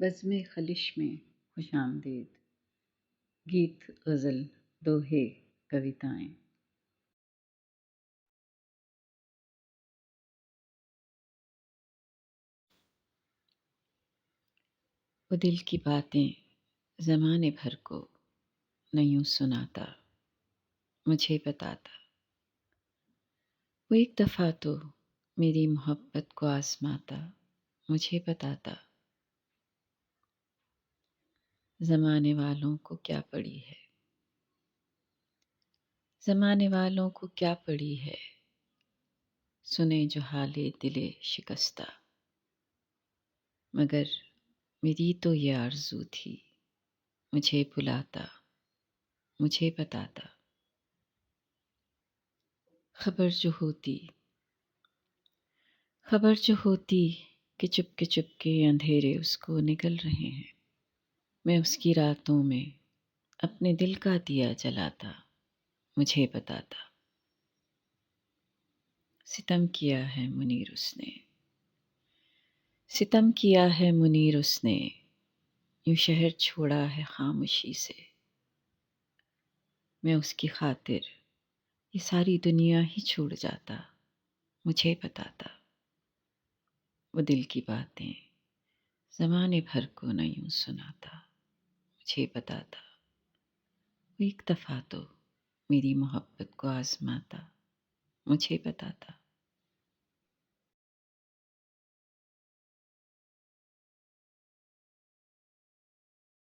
بزم خلش میں خوش آمدید، گیت، غزل، دوہے، کویتائیں۔ وہ دل کی باتیں زمانے بھر کو نہ یوں سناتا، مجھے بتاتا۔ وہ ایک دفعہ تو میری محبت کو آزماتا، مجھے بتاتا۔ زمانے والوں کو کیا پڑی ہے، زمانے والوں کو کیا پڑی ہے، سنے جو حال دل شکستہ۔ مگر میری تو یہ آرزو تھی، مجھے بلاتا، مجھے بتاتا۔ خبر جو ہوتی کہ چپ کے اندھیرے اس کو نگل رہے ہیں، میں اس کی راتوں میں اپنے دل کا دیا جلاتا، مجھے بتاتا۔ ستم کیا ہے منیر اس نے، ستم کیا ہے منیر اس نے، یوں شہر چھوڑا ہے خاموشی سے۔ میں اس کی خاطر یہ ساری دنیا ہی چھوڑ جاتا، مجھے بتاتا۔ وہ دل کی باتیں زمانے بھر کو نہ یوں سناتا، مجھے بتاتا۔ وہ ایک دفعہ تو میری محبت کو آزماتا، مجھے بتاتا۔